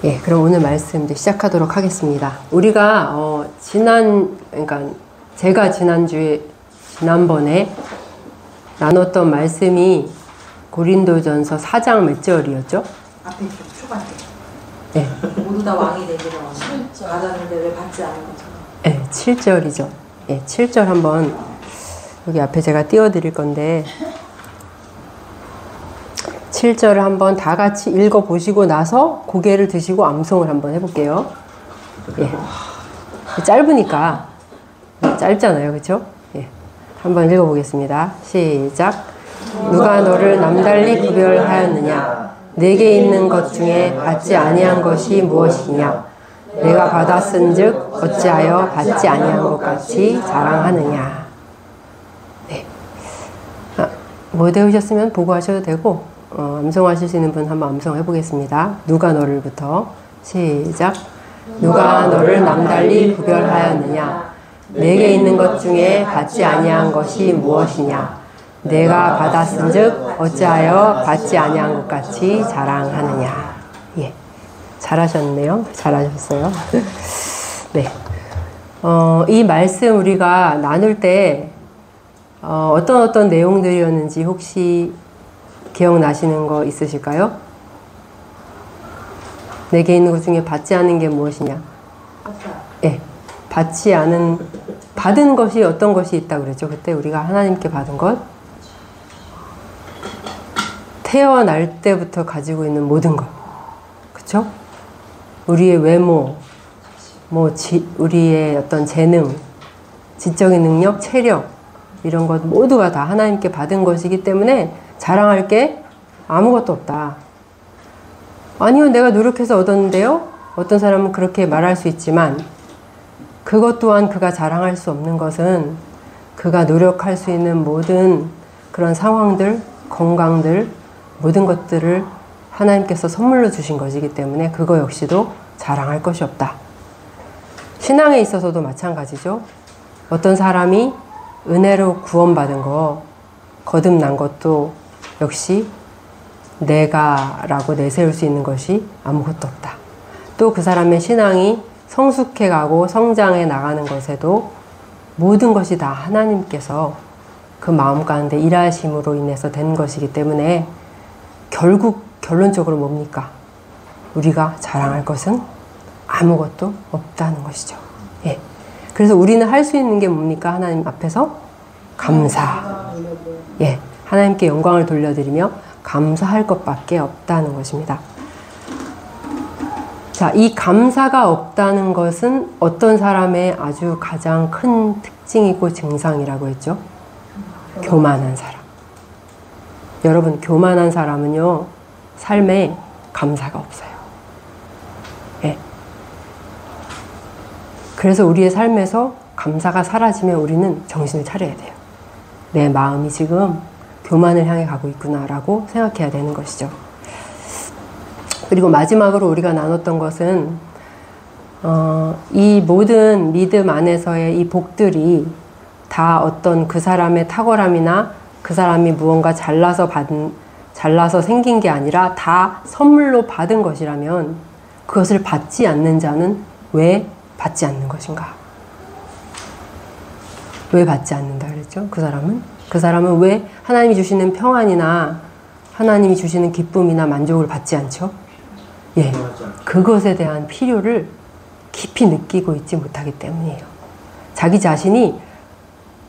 예, 그럼 오늘 말씀 이제 시작하도록 하겠습니다. 우리가 그러니까 제가 지난번에 나눴던 말씀이 고린도전서 4장 몇 절이었죠? 앞에 좀 초반에. 네. 모두 다 왕이 되기를 받았는데 왜 받지 않은 것처럼. 네, 7절이죠. 예, 7절 한번 여기 앞에 제가 띄워드릴 건데 7절을 한번 다 같이 읽어보시고 나서 고개를 드시고 암송을 한번 해볼게요. 예. 짧으니까 짧잖아요, 그렇죠? 예. 한번 읽어보겠습니다. 시작. 누가 너를 남달리 구별하였느냐? 내게 있는 것 중에 받지 아니한 것이 무엇이냐? 내가 받았은즉 어찌하여 받지 아니한 것 같이 자랑하느냐? 네. 못 외우셨으면 보고 하셔도 되고 암송하실 수 있는 분 한번 암송해 보겠습니다. 누가 너를부터 시작. 누가 너를 남달리 구별하였느냐? 내게 있는 것 중에 받지 아니한 것이 무엇이냐? 내가 받았은즉 어찌하여 받지 아니한 것 같이 자랑하느냐? 예, 잘하셨네요. 잘하셨어요. 네, 이 말씀 우리가 나눌 때 어떤 내용들이었는지 혹시 기억나시는 거 있으실까요? 내게 있는 것 중에 받지 않은 게 무엇이냐? 예, 받은 것이 어떤 것이 있다고 그랬죠? 그때 우리가 하나님께 받은 것? 태어날 때부터 가지고 있는 모든 것. 그쵸? 우리의 외모, 우리의 어떤 재능, 지적인 능력, 체력, 이런 것 모두가 다 하나님께 받은 것이기 때문에 자랑할 게 아무것도 없다. 아니요, 내가 노력해서 얻었는데요? 어떤 사람은 그렇게 말할 수 있지만 그것 또한 그가 자랑할 수 없는 것은 그가 노력할 수 있는 모든 그런 상황들, 건강들, 모든 것들을 하나님께서 선물로 주신 것이기 때문에 그거 역시도 자랑할 것이 없다. 신앙에 있어서도 마찬가지죠. 어떤 사람이 은혜로 구원받은 거, 거듭난 것도 역시 내가라고 내세울 수 있는 것이 아무것도 없다. 또 그 사람의 신앙이 성숙해가고 성장해 나가는 것에도 모든 것이 다 하나님께서 그 마음 가운데 일하심으로 인해서 된 것이기 때문에 결국 결론적으로 뭡니까? 우리가 자랑할 것은 아무것도 없다는 것이죠. 예. 그래서 우리는 할 수 있는 게 뭡니까? 하나님 앞에서 감사. 예. 하나님께 영광을 돌려드리며 감사할 것밖에 없다는 것입니다. 자, 이 감사가 없다는 것은 어떤 사람의 아주 가장 큰 특징이고 증상이라고 했죠? 교만한 사람. 여러분, 교만한 사람은요, 삶에 감사가 없어요. 예. 그래서 우리의 삶에서 감사가 사라지면 우리는 정신을 차려야 돼요. 내 마음이 지금 교만을 향해 가고 있구나라고 생각해야 되는 것이죠. 그리고 마지막으로 우리가 나눴던 것은 이 모든 믿음 안에서의 이 복들이 다 어떤 그 사람의 탁월함이나 그 사람이 무언가 잘나서 생긴 게 아니라 다 선물로 받은 것이라면 그것을 받지 않는 자는 왜 받지 않는 것인가? 왜 받지 않는다 그랬죠? 그 사람은 왜 하나님이 주시는 평안이나 하나님이 주시는 기쁨이나 만족을 받지 않죠? 예, 그것에 대한 필요를 깊이 느끼고 있지 못하기 때문이에요. 자기 자신이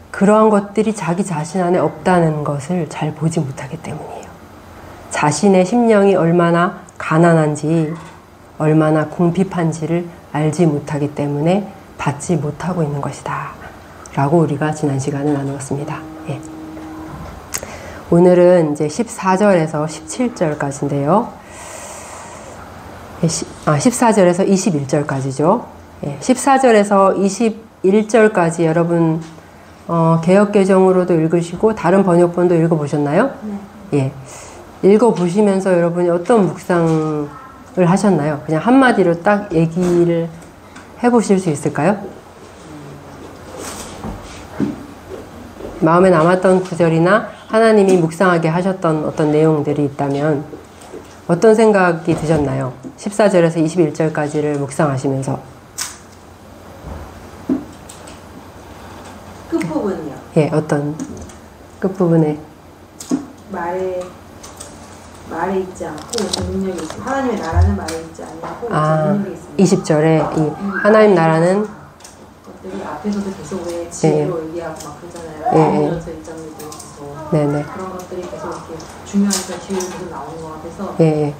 그러한 것들이 자기 자신 안에 없다는 것을 잘 보지 못하기 때문이에요. 자신의 심령이 얼마나 가난한지, 얼마나 궁핍한지를 알지 못하기 때문에 받지 못하고 있는 것이다 라고 우리가 지난 시간에 나누었습니다. 예. 오늘은 이제 14절에서 17절까지인데요. 14절에서 21절까지죠. 예. 14절에서 21절까지 여러분 개역개정으로도 읽으시고 다른 번역본도 읽어보셨나요? 네. 예. 읽어보시면서 여러분이 어떤 묵상을 하셨나요? 그냥 한마디로 딱 얘기를 해보실 수 있을까요? 마음에 남았던 구절이나 하나님이 묵상하게 하셨던 어떤 내용들이 있다면 어떤 생각이 드셨나요? 14절에서 21절까지를 묵상하시면서. 끝부분이요. 예, 어떤 끝부분에 말에 있지 않고 능력이 있습니다. 하나님의 나라는 말에 있지 않고 능력이 있습니다. 20절에 이 하나님 나라는 것들이 앞에서도 계속 왜 지혜로 얘기하고 막 그러잖아요. 예전서 입장들도 계속 네네. 그런 것들이 계속 이렇게 중요하니까 뒤에 계속 나오는 것 같아서 예.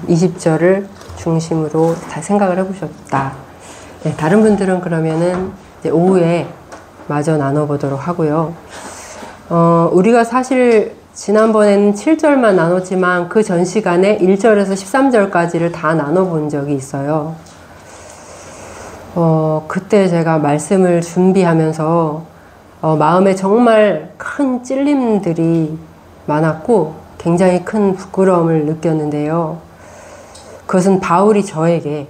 20절을 중심으로 다 생각을 해보셨다. 네, 다른 분들은 그러면은 이제 오후에 마저 나눠보도록 하고요. 우리가 사실 지난번에는 7절만 나눴지만 그 전 시간에 1절에서 13절까지를 다 나눠본 적이 있어요. 그때 제가 말씀을 준비하면서 마음에 정말 큰 찔림들이 많았고 굉장히 큰 부끄러움을 느꼈는데요. 그것은 바울이 저에게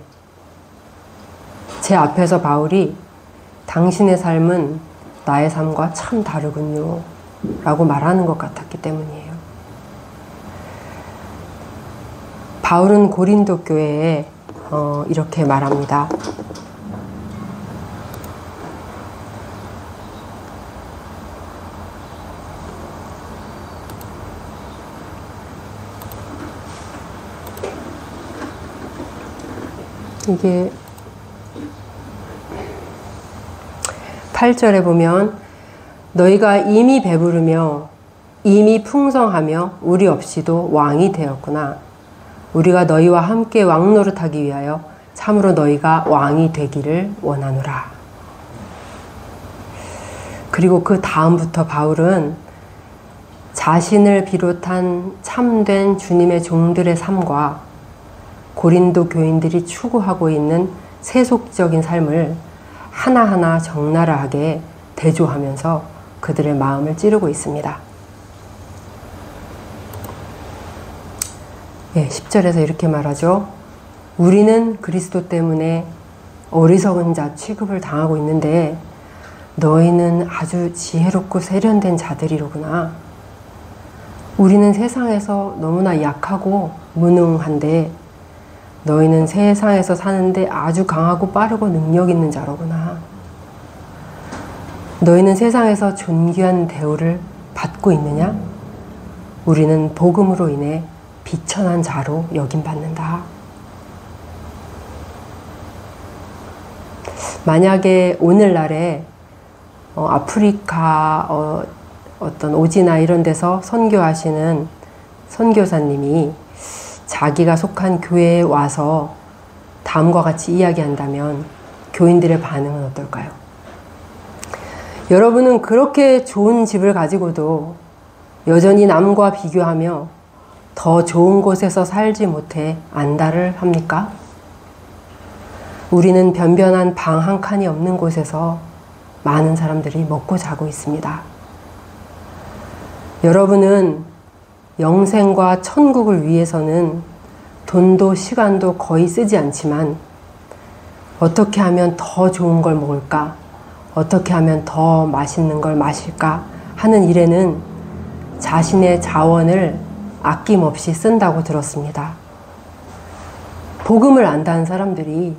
제 앞에서 바울이 당신의 삶은 나의 삶과 참 다르군요 라고 말하는 것 같았기 때문이에요. 바울은 고린도 교회에 이렇게 말합니다. 이게 8절에 보면 너희가 이미 배부르며 이미 풍성하며 우리 없이도 왕이 되었구나. 우리가 너희와 함께 왕 노릇하기 위하여 참으로 너희가 왕이 되기를 원하노라. 그리고 그 다음부터 바울은 자신을 비롯한 참된 주님의 종들의 삶과 고린도 교인들이 추구하고 있는 세속적인 삶을 하나하나 적나라하게 대조하면서 그들의 마음을 찌르고 있습니다. 예, 10절에서 이렇게 말하죠. 우리는 그리스도 때문에 어리석은 자 취급을 당하고 있는데 너희는 아주 지혜롭고 세련된 자들이로구나. 우리는 세상에서 너무나 약하고 무능한데 너희는 세상에서 사는데 아주 강하고 빠르고 능력 있는 자로구나. 너희는 세상에서 존귀한 대우를 받고 있느냐? 우리는 복음으로 인해 비천한 자로 여김받는다. 만약에 오늘날에 아프리카 어떤 오지나 이런 데서 선교하시는 선교사님이 자기가 속한 교회에 와서 다음과 같이 이야기한다면 교인들의 반응은 어떨까요? 여러분은 그렇게 좋은 집을 가지고도 여전히 남과 비교하며 더 좋은 곳에서 살지 못해 안달을 합니까? 우리는 변변한 방 한 칸이 없는 곳에서 많은 사람들이 먹고 자고 있습니다. 여러분은 영생과 천국을 위해서는 돈도 시간도 거의 쓰지 않지만 어떻게 하면 더 좋은 걸 먹을까? 어떻게 하면 더 맛있는 걸 마실까? 하는 일에는 자신의 자원을 아낌없이 쓴다고 들었습니다. 복음을 안다는 사람들이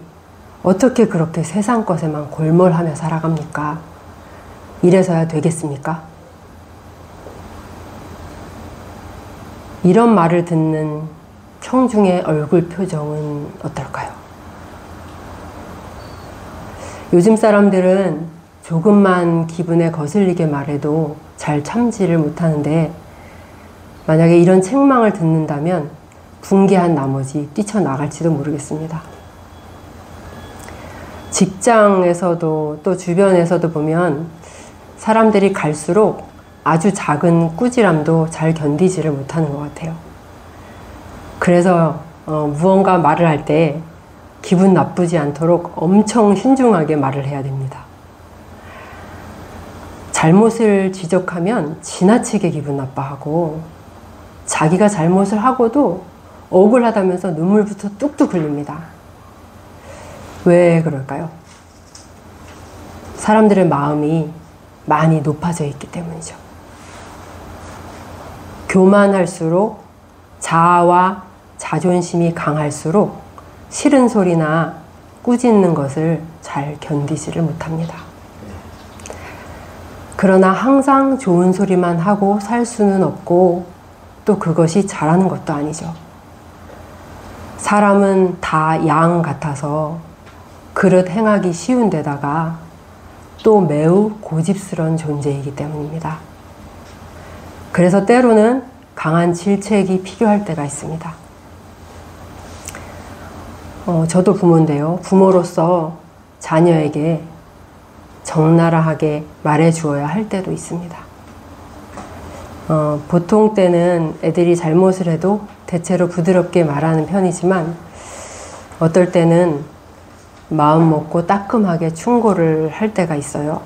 어떻게 그렇게 세상 것에만 골몰하며 살아갑니까? 이래서야 되겠습니까? 이런 말을 듣는 청중의 얼굴 표정은 어떨까요? 요즘 사람들은 조금만 기분에 거슬리게 말해도 잘 참지를 못하는데 만약에 이런 책망을 듣는다면 붕괴한 나머지 뛰쳐나갈지도 모르겠습니다. 직장에서도 또 주변에서도 보면 사람들이 갈수록 아주 작은 꾸지람도 잘 견디지를 못하는 것 같아요. 그래서 무언가 말을 할 때 기분 나쁘지 않도록 엄청 신중하게 말을 해야 됩니다. 잘못을 지적하면 지나치게 기분 나빠하고 자기가 잘못을 하고도 억울하다면서 눈물부터 뚝뚝 흘립니다. 왜 그럴까요? 사람들의 마음이 많이 높아져 있기 때문이죠. 교만할수록 자아와 자존심이 강할수록 싫은 소리나 꾸짖는 것을 잘 견디지를 못합니다. 그러나 항상 좋은 소리만 하고 살 수는 없고 또 그것이 잘하는 것도 아니죠. 사람은 다 양 같아서 그릇 행하기 쉬운 데다가 또 매우 고집스러운 존재이기 때문입니다. 그래서 때로는 강한 질책이 필요할 때가 있습니다. 저도 부모인데요. 부모로서 자녀에게 적나라하게 말해주어야 할 때도 있습니다. 보통 때는 애들이 잘못을 해도 대체로 부드럽게 말하는 편이지만 어떨 때는 마음 먹고 따끔하게 충고를 할 때가 있어요.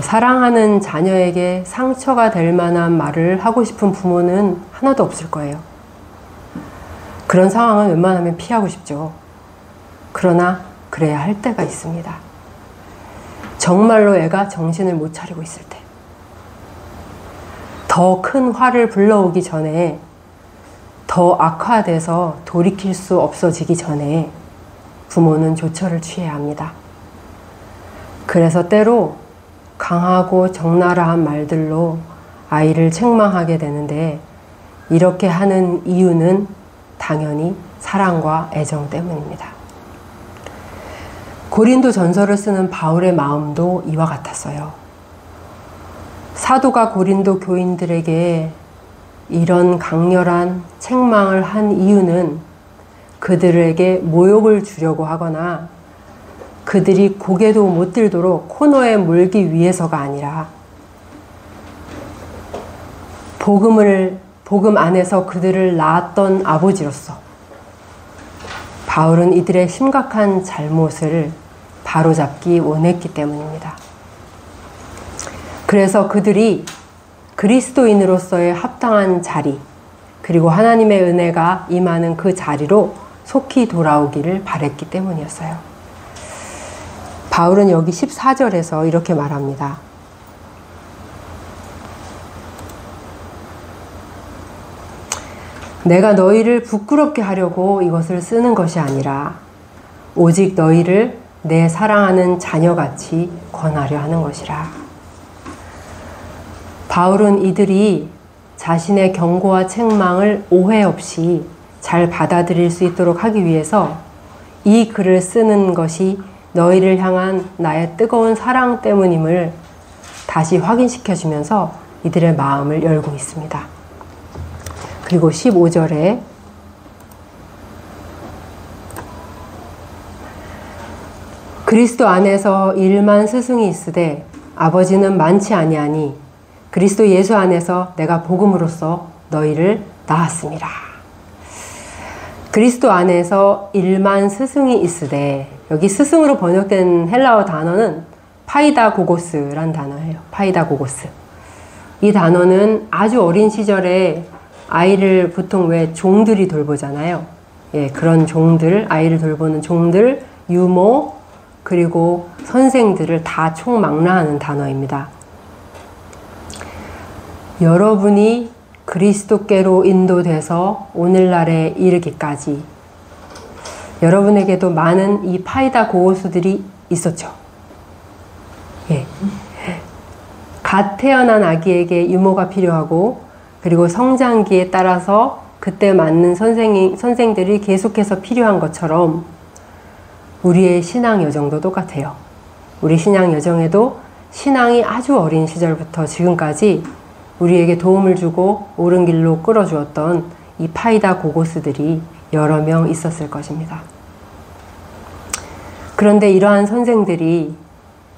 사랑하는 자녀에게 상처가 될 만한 말을 하고 싶은 부모는 하나도 없을 거예요. 그런 상황은 웬만하면 피하고 싶죠. 그러나 그래야 할 때가 있습니다. 정말로 애가 정신을 못 차리고 있을 때, 더 큰 화를 불러오기 전에, 더 악화돼서 돌이킬 수 없어지기 전에 부모는 조처를 취해야 합니다. 그래서 때로 강하고 적나라한 말들로 아이를 책망하게 되는데, 이렇게 하는 이유는 당연히 사랑과 애정 때문입니다. 고린도 전서를 쓰는 바울의 마음도 이와 같았어요. 사도가 고린도 교인들에게 이런 강렬한 책망을 한 이유는 그들에게 모욕을 주려고 하거나 그들이 고개도 못 들도록 코너에 몰기 위해서가 아니라 복음 안에서 그들을 낳았던 아버지로서 바울은 이들의 심각한 잘못을 바로잡기 원했기 때문입니다. 그래서 그들이 그리스도인으로서의 합당한 자리, 그리고 하나님의 은혜가 임하는 그 자리로 속히 돌아오기를 바랬기 때문이었어요. 바울은 여기 14절에서 이렇게 말합니다. 내가 너희를 부끄럽게 하려고 이것을 쓰는 것이 아니라 오직 너희를 내 사랑하는 자녀같이 권하려 하는 것이라. 바울은 이들이 자신의 경고와 책망을 오해 없이 잘 받아들일 수 있도록 하기 위해서 이 글을 쓰는 것이 너희를 향한 나의 뜨거운 사랑 때문임을 다시 확인시켜주면서 이들의 마음을 열고 있습니다. 그리고 15절에 그리스도 안에서 1만 스승이 있으되 아버지는 많지 아니하니 그리스도 예수 안에서 내가 복음으로써 너희를 낳았습니다. 그리스도 안에서 1만 스승이 있으되, 여기 스승으로 번역된 헬라어 단어는 파이다고고스란 단어예요. 파이다고고스. 이 단어는 아주 어린 시절에 아이를 보통 왜 종들이 돌보잖아요. 예, 그런 종들, 아이를 돌보는 종들, 유모, 그리고 선생들을 다 총망라하는 단어입니다. 여러분이 그리스도께로 인도돼서 오늘날에 이르기까지 여러분에게도 많은 이 파이다 고고수들이 있었죠. 예. 갓 태어난 아기에게 유모가 필요하고, 그리고 성장기에 따라서 그때 맞는 선생들이 계속해서 필요한 것처럼 우리의 신앙 여정도 똑같아요. 우리 신앙 여정에도 신앙이 아주 어린 시절부터 지금까지 우리에게 도움을 주고 옳은 길로 끌어주었던 이 파이다 고고스들이 여러 명 있었을 것입니다. 그런데 이러한 선생들이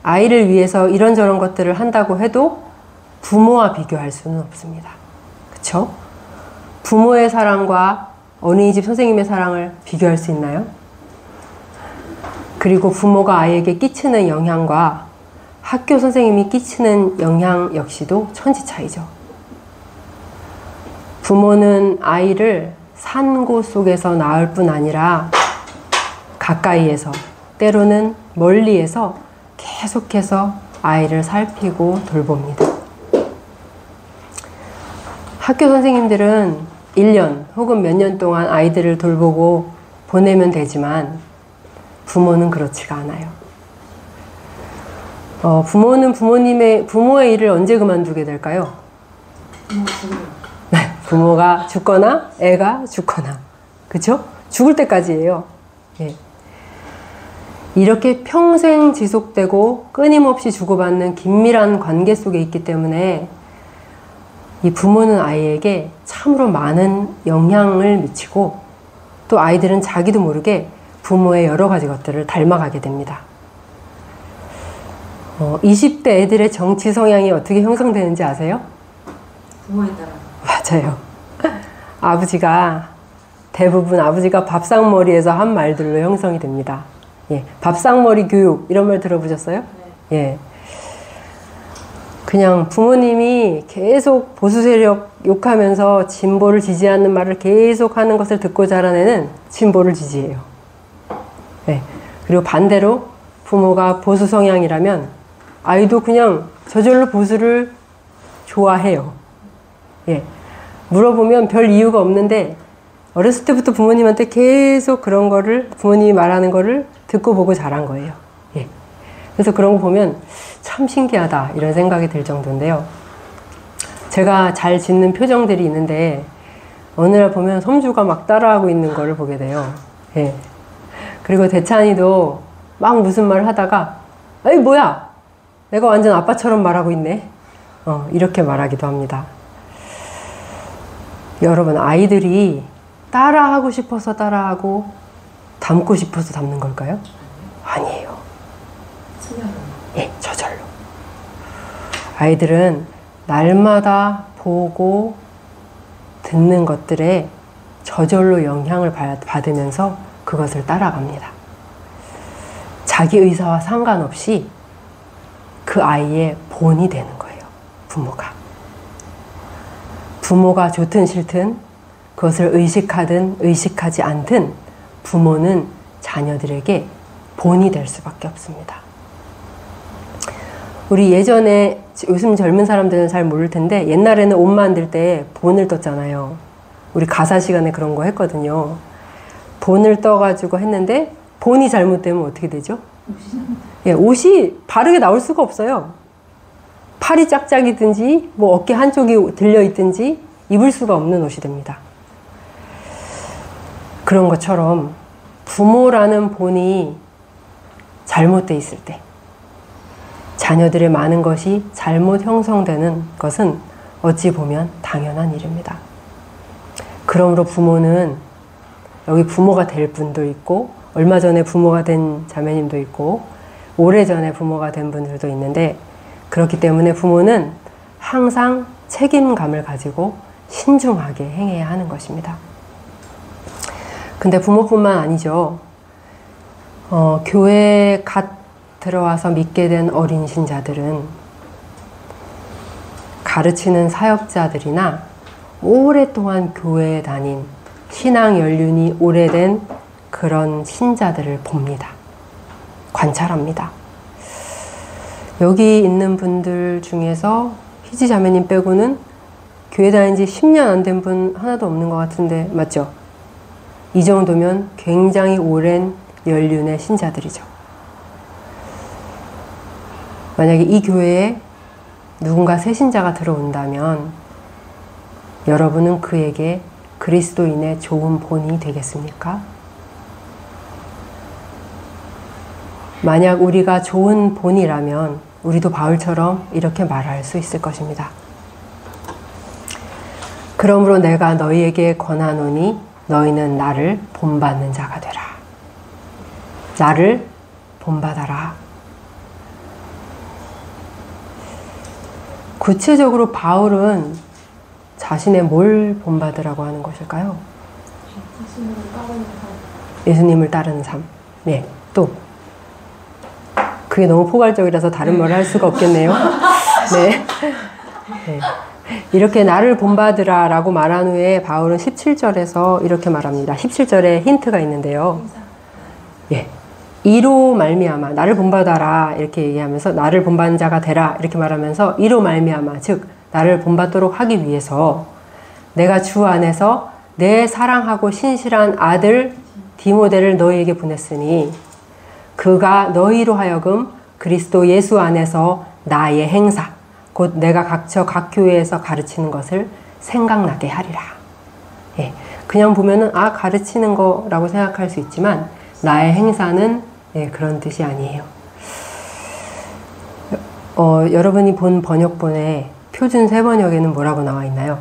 아이를 위해서 이런저런 것들을 한다고 해도 부모와 비교할 수는 없습니다. 그쵸? 부모의 사랑과 어린이집 선생님의 사랑을 비교할 수 있나요? 그리고 부모가 아이에게 끼치는 영향과 학교 선생님이 끼치는 영향 역시도 천지 차이죠. 부모는 아이를 산고 속에서 낳을 뿐 아니라 가까이에서, 때로는 멀리에서 계속해서 아이를 살피고 돌봅니다. 학교 선생님들은 1년 혹은 몇 년 동안 아이들을 돌보고 보내면 되지만 부모는 그렇지가 않아요. 부모는 부모의 일을 언제 그만두게 될까요? 부모가 죽거나 애가 죽거나, 그쵸? 죽을 때까지예요. 예. 이렇게 평생 지속되고 끊임없이 주고받는 긴밀한 관계 속에 있기 때문에 이 부모는 아이에게 참으로 많은 영향을 미치고, 또 아이들은 자기도 모르게 부모의 여러 가지 것들을 닮아가게 됩니다. 20대 애들의 정치 성향이 어떻게 형성되는지 아세요? 부모에 따라. 맞아요. 대부분 아버지가 밥상머리에서 한 말들로 형성이 됩니다. 예, 밥상머리 교육, 이런 말 들어보셨어요? 네. 예. 그냥 부모님이 계속 보수 세력 욕하면서 진보를 지지하는 말을 계속 하는 것을 듣고 자란 애는 진보를 지지해요. 예. 그리고 반대로 부모가 보수 성향이라면 아이도 그냥 저절로 보수를 좋아해요. 예. 물어보면 별 이유가 없는데 어렸을 때부터 부모님한테 계속 그런 거를, 부모님이 말하는 거를 듣고 보고 자란 거예요. 예. 그래서 그런 거 보면 참 신기하다, 이런 생각이 들 정도인데요. 제가 잘 짓는 표정들이 있는데 어느 날 보면 섬주가 막 따라하고 있는 거를 보게 돼요. 예. 그리고 대찬이도 막 무슨 말을 하다가, 에이 뭐야, 내가 완전 아빠처럼 말하고 있네, 이렇게 말하기도 합니다. 여러분, 아이들이 따라하고 싶어서 따라하고 닮고 싶어서 닮는 걸까요? 아니에요. 예, 저절로. 아이들은 날마다 보고 듣는 것들에 저절로 영향을 받으면서 그것을 따라갑니다. 자기 의사와 상관없이 그 아이의 본이 되는 거예요, 부모가. 부모가 좋든 싫든, 그것을 의식하든 의식하지 않든 부모는 자녀들에게 본이 될 수밖에 없습니다. 우리 예전에, 요즘 젊은 사람들은 잘 모를 텐데 옛날에는 옷 만들 때 본을 떴잖아요. 우리 가사 시간에 그런 거 했거든요. 본을 떠가지고 했는데 본이 잘못되면 어떻게 되죠? 예, 옷이 바르게 나올 수가 없어요. 팔이 짝짝이든지 뭐 어깨 한쪽이 들려있든지 입을 수가 없는 옷이 됩니다. 그런 것처럼 부모라는 본이 잘못돼 있을 때 자녀들의 많은 것이 잘못 형성되는 것은 어찌 보면 당연한 일입니다. 그러므로 부모는, 여기 부모가 될 분도 있고 얼마 전에 부모가 된 자매님도 있고 오래전에 부모가 된 분들도 있는데, 그렇기 때문에 부모는 항상 책임감을 가지고 신중하게 행해야 하는 것입니다. 근데 부모뿐만 아니죠. 교회에 갓 들어와서 믿게 된 어린 신자들은 가르치는 사역자들이나 오랫동안 교회에 다닌 신앙 연륜이 오래된 그런 신자들을 봅니다. 관찰합니다. 여기 있는 분들 중에서 희지 자매님 빼고는 교회 다닌 지 10년 안 된 분 하나도 없는 것 같은데 맞죠? 이 정도면 굉장히 오랜 연륜의 신자들이죠. 만약에 이 교회에 누군가 새 신자가 들어온다면 여러분은 그에게 그리스도인의 좋은 본이 되겠습니까? 만약 우리가 좋은 본이라면 우리도 바울처럼 이렇게 말할 수 있을 것입니다. 그러므로 내가 너희에게 권하노니 너희는 나를 본받는 자가 되라. 나를 본받아라. 구체적으로 바울은 자신의 뭘 본받으라고 하는 것일까요? 예수님을 따르는 삶. 네, 또 그게 너무 포괄적이라서 다른 말을 할 수가 없겠네요. 네. 네. 이렇게 나를 본받으라 라고 말한 후에 바울은 17절에서 이렇게 말합니다. 17절에 힌트가 있는데요. 예. 이로 말미암아 나를 본받아라 이렇게 얘기하면서 나를 본받는 자가 되라 이렇게 말하면서 이로 말미암아 즉 나를 본받도록 하기 위해서 내가 주 안에서 내 사랑하고 신실한 아들 디모데를 너희에게 보냈으니 그가 너희로 하여금 그리스도 예수 안에서 나의 행사 곧 내가 각처 각 교회에서 가르치는 것을 생각나게 하리라. 예, 그냥 보면은 가르치는 거라고 생각할 수 있지만 나의 행사는 그런 뜻이 아니에요. 여러분이 본 번역본에 표준 세 번역에는 뭐라고 나와 있나요?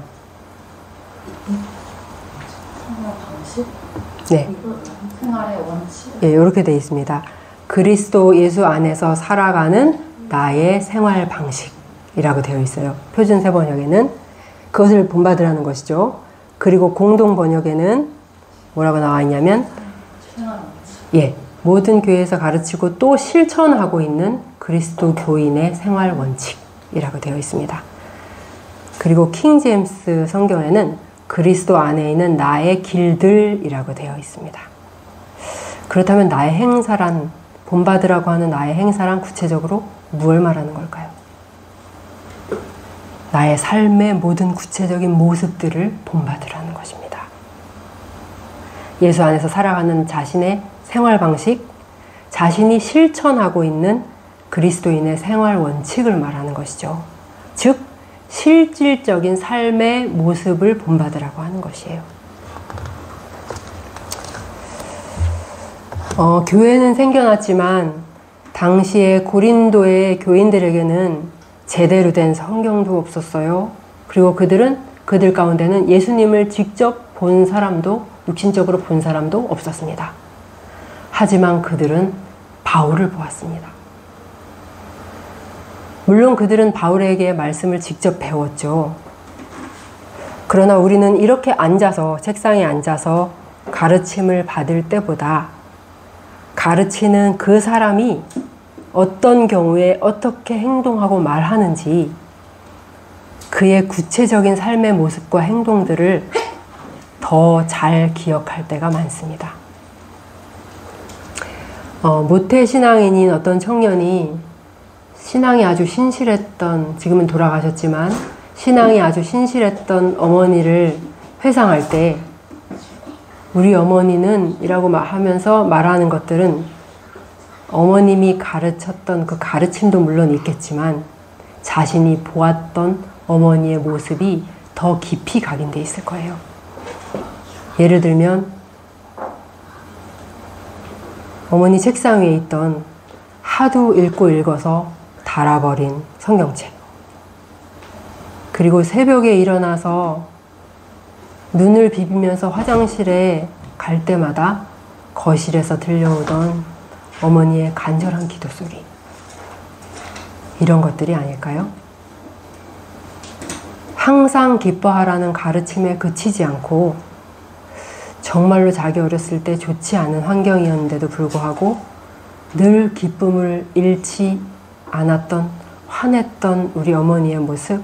생활 방식? 네. 생활의 원칙? 예, 이렇게 되어 있습니다. 그리스도 예수 안에서 살아가는 나의 생활 방식이라고 되어 있어요. 표준 세 번역에는 그것을 본받으라는 것이죠. 그리고 공동 번역에는 뭐라고 나와 있냐면 예, 모든 교회에서 가르치고 또 실천하고 있는 그리스도 교인의 생활 원칙이라고 되어 있습니다. 그리고 킹 제임스 성경에는 그리스도 안에 있는 나의 길들이라고 되어 있습니다. 그렇다면 나의 행사란, 본받으라고 하는 나의 행사란 구체적으로 무엇을 말하는 걸까요? 나의 삶의 모든 구체적인 모습들을 본받으라는 것입니다. 예수 안에서 살아가는 자신의 생활 방식, 자신이 실천하고 있는 그리스도인의 생활 원칙을 말하는 것이죠. 즉, 실질적인 삶의 모습을 본받으라고 하는 것이에요. 교회는 생겨났지만 당시에 고린도의 교인들에게는 제대로 된 성경도 없었어요. 그리고 그들 가운데는 예수님을 직접 본 사람도, 육신적으로 본 사람도 없었습니다. 하지만 그들은 바울을 보았습니다. 물론 그들은 바울에게 말씀을 직접 배웠죠. 그러나 우리는 이렇게 책상에 앉아서 가르침을 받을 때보다 가르치는 그 사람이 어떤 경우에 어떻게 행동하고 말하는지 그의 구체적인 삶의 모습과 행동들을 더 잘 기억할 때가 많습니다. 모태신앙인인 어떤 청년이 신앙이 아주 신실했던, 지금은 돌아가셨지만 신앙이 아주 신실했던 어머니를 회상할 때 우리 어머니는 이라고 하면서 말하는 것들은 어머님이 가르쳤던 그 가르침도 물론 있겠지만 자신이 보았던 어머니의 모습이 더 깊이 각인돼 있을 거예요. 예를 들면 어머니 책상 위에 있던 하도 읽고 읽어서 닳아버린 성경책, 그리고 새벽에 일어나서 눈을 비비면서 화장실에 갈 때마다 거실에서 들려오던 어머니의 간절한 기도 소리, 이런 것들이 아닐까요? 항상 기뻐하라는 가르침에 그치지 않고 정말로 자기 어렸을 때 좋지 않은 환경이었는데도 불구하고 늘 기쁨을 잃지 않았던, 환했던 우리 어머니의 모습,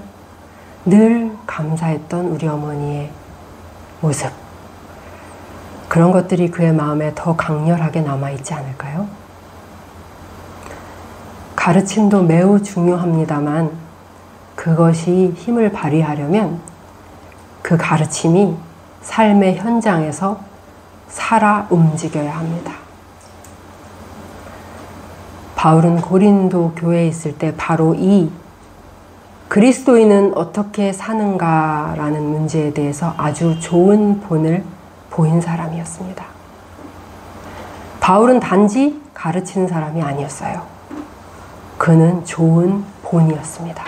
늘 감사했던 우리 어머니의 모습, 그런 것들이 그의 마음에 더 강렬하게 남아있지 않을까요? 가르침도 매우 중요합니다만 그것이 힘을 발휘하려면 그 가르침이 삶의 현장에서 살아 움직여야 합니다. 바울은 고린도 교회에 있을 때 바로 이 그리스도인은 어떻게 사는가라는 문제에 대해서 아주 좋은 본을 보인 사람이었습니다. 바울은 단지 가르치는 사람이 아니었어요. 그는 좋은 본이었습니다.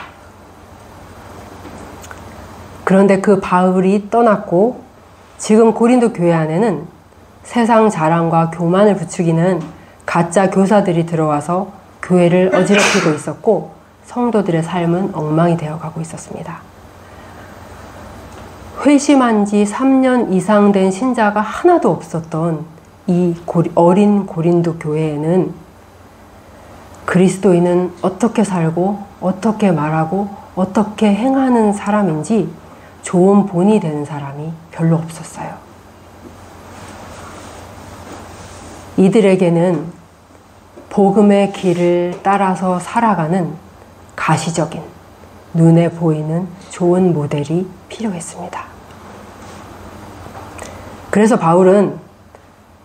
그런데 그 바울이 떠났고 지금 고린도 교회 안에는 세상 자랑과 교만을 부추기는 가짜 교사들이 들어와서 교회를 어지럽히고 있었고 성도들의 삶은 엉망이 되어가고 있었습니다. 회심한 지 3년 이상 된 신자가 하나도 없었던 이 어린 고린도 교회에는 그리스도인은 어떻게 살고 어떻게 말하고 어떻게 행하는 사람인지 좋은 본이 되는 사람이 별로 없었어요. 이들에게는 복음의 길을 따라서 살아가는 가시적인, 눈에 보이는 좋은 모델이 필요했습니다. 그래서 바울은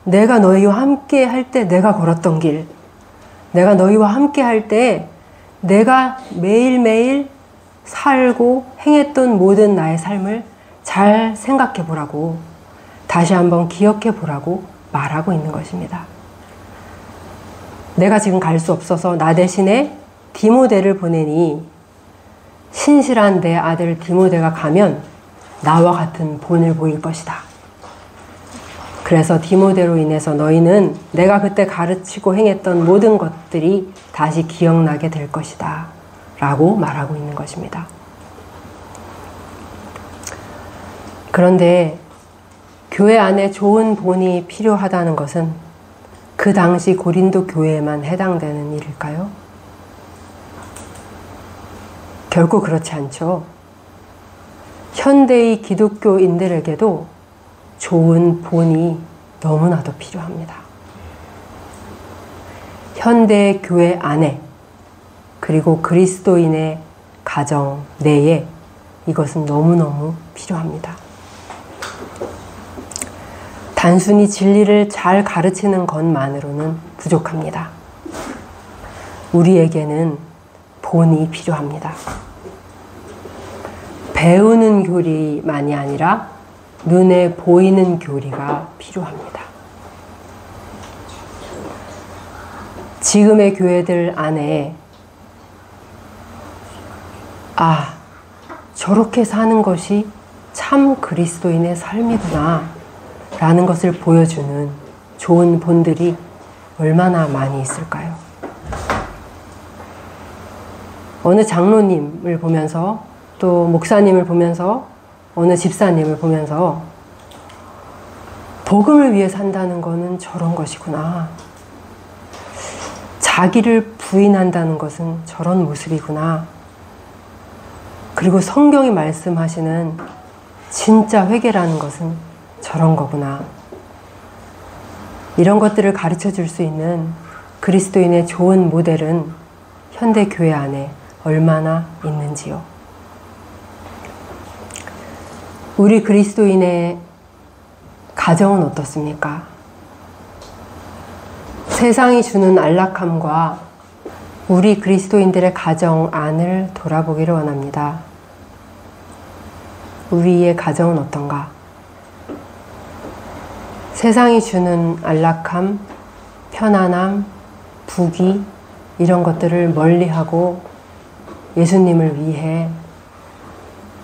내가 너희와 함께 할 때 내가 걸었던 길, 내가 너희와 함께 할 때 내가 매일매일 살고 행했던 모든 나의 삶을 잘 생각해 보라고, 다시 한번 기억해 보라고 말하고 있는 것입니다. 내가 지금 갈 수 없어서 나 대신에 디모데를 보내니 신실한 내 아들 디모데가 가면 나와 같은 본을 보일 것이다. 그래서 디모데로 인해서 너희는 내가 그때 가르치고 행했던 모든 것들이 다시 기억나게 될 것이다 라고 말하고 있는 것입니다. 그런데 교회 안에 좋은 본이 필요하다는 것은 그 당시 고린도 교회에만 해당되는 일일까요? 결코 그렇지 않죠. 현대의 기독교인들에게도 좋은 본이 너무나도 필요합니다. 현대 교회 안에, 그리고 그리스도인의 가정 내에 이것은 너무너무 필요합니다. 단순히 진리를 잘 가르치는 것만으로는 부족합니다. 우리에게는 본이 필요합니다. 배우는 교리만이 아니라 눈에 보이는 교리가 필요합니다. 지금의 교회들 안에 저렇게 사는 것이 참 그리스도인의 삶이구나 라는 것을 보여주는 좋은 본들이 얼마나 많이 있을까요? 어느 장로님을 보면서, 또 목사님을 보면서, 어느 집사님을 보면서 복음을 위해 산다는 것은 저런 것이구나, 자기를 부인한다는 것은 저런 모습이구나, 그리고 성경이 말씀하시는 진짜 회개라는 것은 저런 거구나, 이런 것들을 가르쳐 줄 수 있는 그리스도인의 좋은 모델은 현대 교회 안에 얼마나 있는지요. 우리 그리스도인의 가정은 어떻습니까? 세상이 주는 안락함과 우리 그리스도인들의 가정 안을 돌아보기를 원합니다. 우리의 가정은 어떤가? 세상이 주는 안락함, 편안함, 부귀, 이런 것들을 멀리하고 예수님을 위해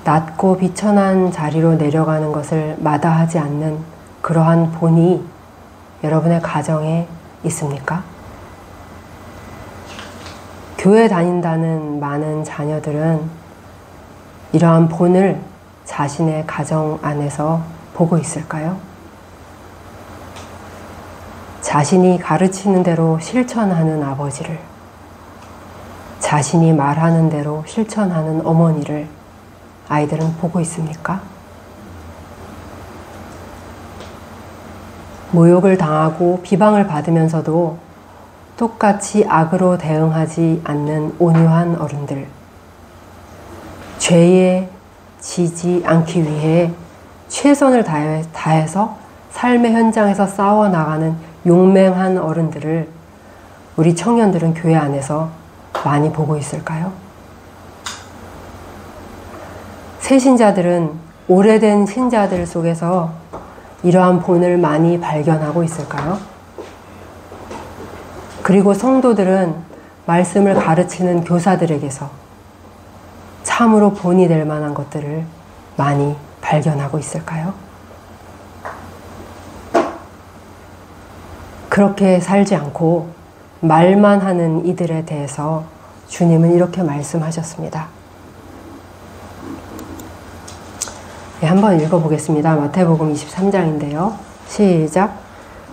낮고 비천한 자리로 내려가는 것을 마다하지 않는 그러한 본이 여러분의 가정에 있습니까? 교회 다닌다는 많은 자녀들은 이러한 본을 자신의 가정 안에서 보고 있을까요? 자신이 가르치는 대로 실천하는 아버지를, 자신이 말하는 대로 실천하는 어머니를 아이들은 보고 있습니까? 모욕을 당하고 비방을 받으면서도 똑같이 악으로 대응하지 않는 온유한 어른들, 죄에 지지 않기 위해 최선을 다해서 삶의 현장에서 싸워나가는 용맹한 어른들을 우리 청년들은 교회 안에서 많이 보고 있을까요? 새 신자들은 오래된 신자들 속에서 이러한 본을 많이 발견하고 있을까요? 그리고 성도들은 말씀을 가르치는 교사들에게서 참으로 본이 될 만한 것들을 많이 발견하고 있을까요? 그렇게 살지 않고 말만 하는 이들에 대해서 주님은 이렇게 말씀하셨습니다. 한번 읽어보겠습니다. 마태복음 23장인데요. 시작.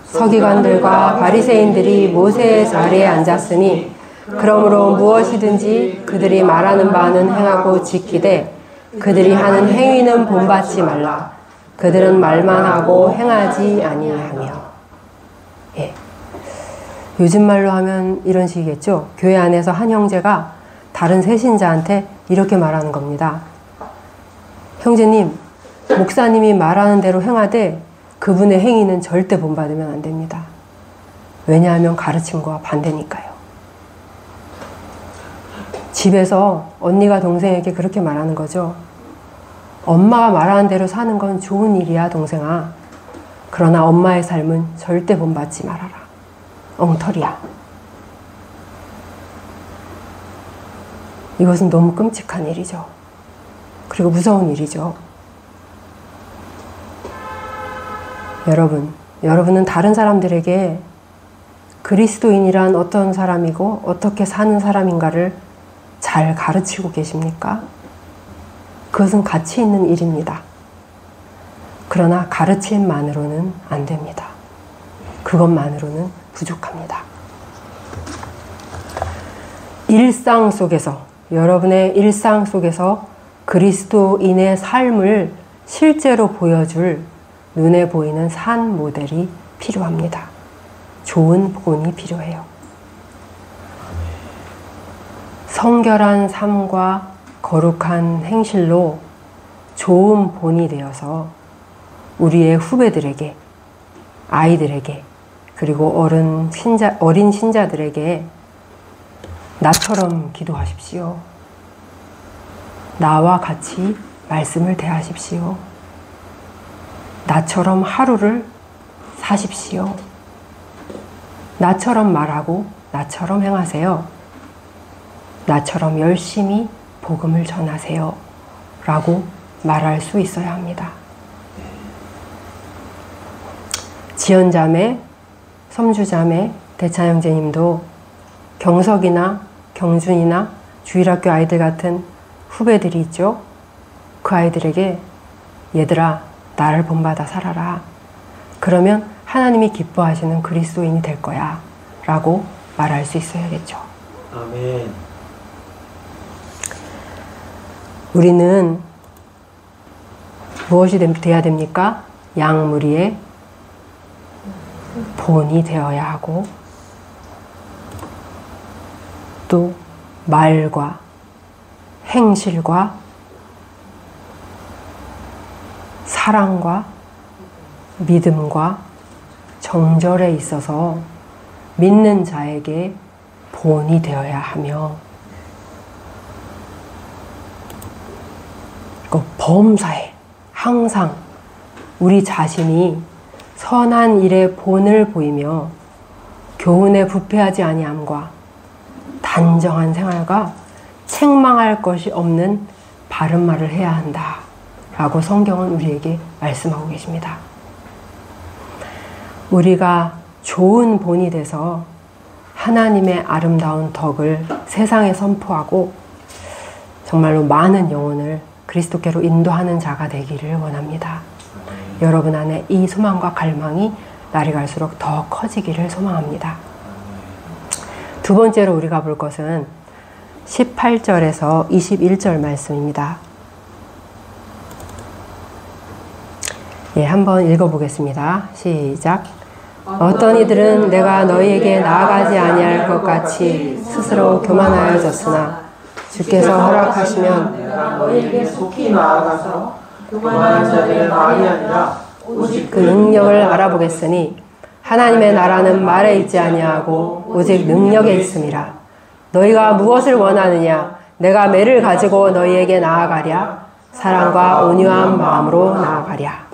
서기관들과 바리새인들이 모세의 자리에 앉았으니 그러므로 무엇이든지 그들이 말하는 바는 행하고 지키되 그들이 하는 행위는 본받지 말라. 그들은 말만 하고 행하지 아니하며. 요즘 말로 하면 이런 식이겠죠. 교회 안에서 한 형제가 다른 새신자한테 이렇게 말하는 겁니다. 형제님, 목사님이 말하는 대로 행하되 그분의 행위는 절대 본받으면 안 됩니다. 왜냐하면 가르침과 반대니까요. 집에서 언니가 동생에게 그렇게 말하는 거죠. 엄마가 말하는 대로 사는 건 좋은 일이야, 동생아. 그러나 엄마의 삶은 절대 본받지 말아라. 엉터리야. 이것은 너무 끔찍한 일이죠. 그리고 무서운 일이죠. 여러분은 다른 사람들에게 그리스도인이란 어떤 사람이고 어떻게 사는 사람인가를 잘 가르치고 계십니까? 그것은 가치 있는 일입니다. 그러나 가르침만으로는 안 됩니다. 그것만으로는 부족합니다. 일상 속에서, 여러분의 일상 속에서 그리스도인의 삶을 실제로 보여줄 눈에 보이는 산 모델이 필요합니다. 좋은 본이 필요해요. 성결한 삶과 거룩한 행실로 좋은 본이 되어서 우리의 후배들에게, 아이들에게, 그리고 어린 신자들에게 나처럼 기도하십시오. 나와 같이 말씀을 대하십시오. 나처럼 하루를 사십시오. 나처럼 말하고 나처럼 행하세요. 나처럼 열심히 복음을 전하세요. 라고 말할 수 있어야 합니다. 지연자매, 섬주자매, 대차형제님도 경석이나 경준이나 주일학교 아이들 같은 후배들이 있죠. 그 아이들에게 얘들아, 나를 본받아 살아라. 그러면 하나님이 기뻐하시는 그리스도인이 될 거야. 라고 말할 수 있어야겠죠. 아멘. 우리는 무엇이 돼야 됩니까? 양무리의 본이 되어야 하고, 또 말과 행실과 사랑과 믿음과 정절에 있어서 믿는 자에게 본이 되어야 하며, 범사에 항상 우리 자신이 선한 일에 본을 보이며 교훈에 부패하지 아니함과 단정한 생활과 책망할 것이 없는 바른 말을 해야 한다 라고 성경은 우리에게 말씀하고 계십니다. 우리가 좋은 본이 돼서 하나님의 아름다운 덕을 세상에 선포하고 정말로 많은 영혼을 그리스도께로 인도하는 자가 되기를 원합니다. 여러분 안에 이 소망과 갈망이 날이 갈수록 더 커지기를 소망합니다. 두 번째로 우리가 볼 것은 18절에서 21절 말씀입니다. 예, 한번 읽어보겠습니다. 시작. 어떤 이들은 내가 너희에게 나아가지 아니할 것 같이 스스로 교만하여졌으나 주께서 허락하시면 내가 너희에게 속히 나아가서 교만한 자들의 말이 아니라 오직 그 능력을 알아보겠으니 하나님의 나라는 말에 있지 아니하고 오직 능력에 있음이라. 너희가 무엇을 원하느냐? 내가 매를 가지고 너희에게 나아가랴. 사랑과 온유한 마음으로 나아가랴.